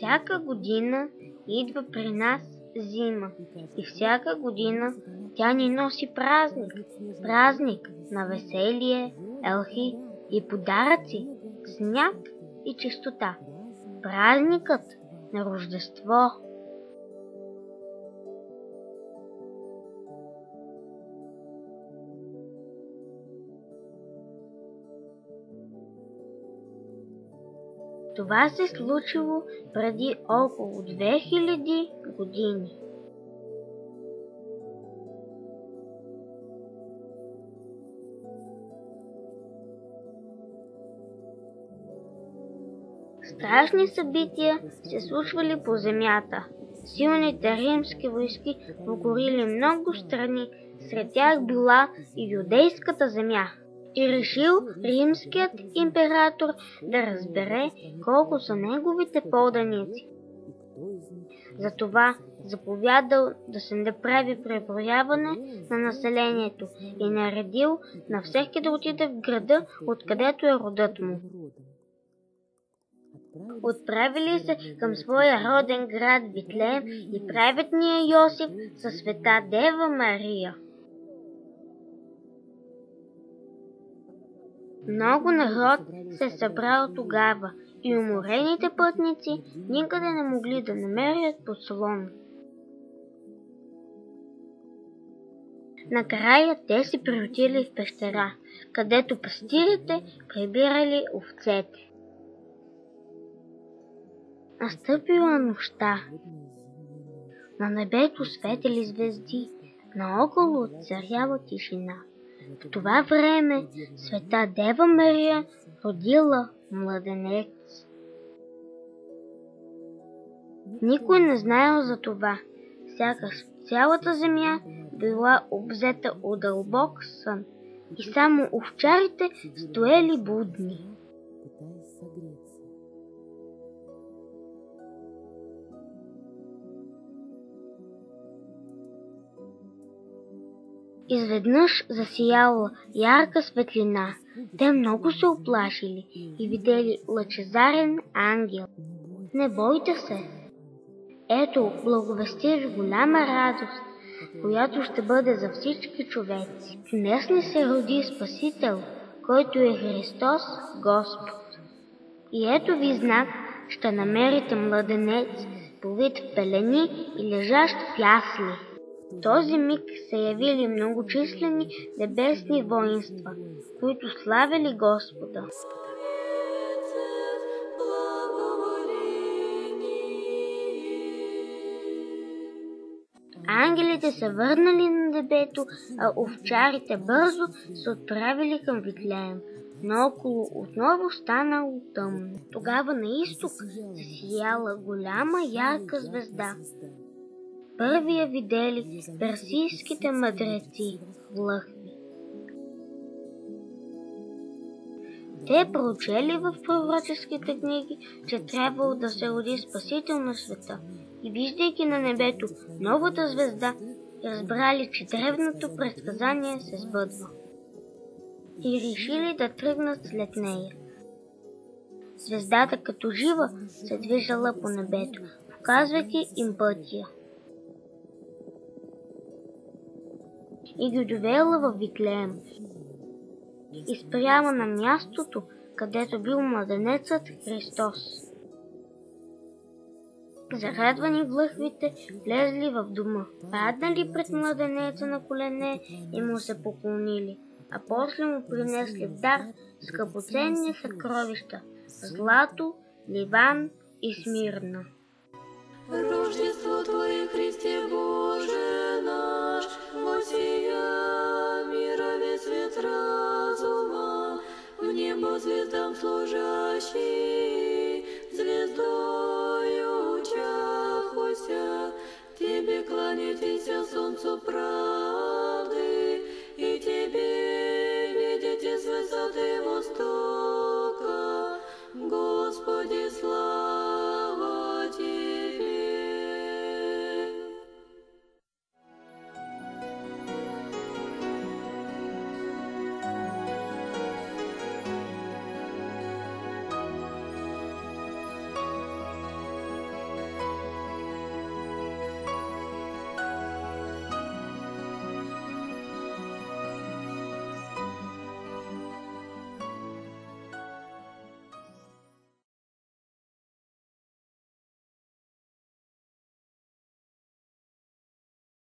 Всяка година идва при нас зима и всяка година тя ни носи празник. Празник на веселие, елхи и подаръци, сняг и чистота. Празникът на Рождество. Това се случило преди около 2000 години. Страшни събития се случвали по земята. Силните римски войски покорили много страни, сред тях била и юдейската земя. И решил римският император да разбере колко са неговите поданици. Затова заповядал да се направи преброяване на населението и наредил на всеки да отиде в града, откъдето е родът му. Отправили се към своя роден град Витлеем и праведния Йосиф със света Дева Мария. Много народ се събрал тогава и уморените пътници никъде не могли да намерят подслон. Накрая те се приютили в пещера, където пастирите прибирали овцете. Настъпила нощта. На небето светели звезди, наоколо царяла тишина. В това време света Дева Мария родила младенец. Никой не знаел за това, сякаш цялата земя била обзета от дълбок сън и само овчарите стоели будни. Изведнъж засияла ярка светлина. Те много се оплашили и видели лъчезарен ангел. Не бойте се! Ето, благовестя ви голяма радост, която ще бъде за всички човеци. Днес ни се роди Спасител, който е Христос Господ. И ето ви знак, ще намерите младенец, повит в пелени и лежащ в ясли. В този миг се явили многочислени небесни воинства, които славили Господа. Ангелите се върнали на небето, а овчарите бързо се отправили към Витлеем. Наоколо отново станало тъмно. Тогава на изток засияла голяма ярка звезда. Първия видели персийските мъдреци влъхви. Те прочели в пророческите книги, че трябвало да се роди Спасител на света и виждайки на небето новата звезда, разбрали, че древното предсказание се сбъдва и решили да тръгнат след нея. Звездата като жива се движала по небето, показвайки им пътя. И ги довела във Витлеем и спряла на мястото, където бил младенецът Христос. Зарадвани влъхвите влезли в дома, паднали пред младенеца на колене и му се поклонили, а после му принесли в дар скъпоценни съкровища – злато, ливан и смирна. Рождество Твое, Христе Боже наш, воссия мира весь свет разума, в небо звездам служащий.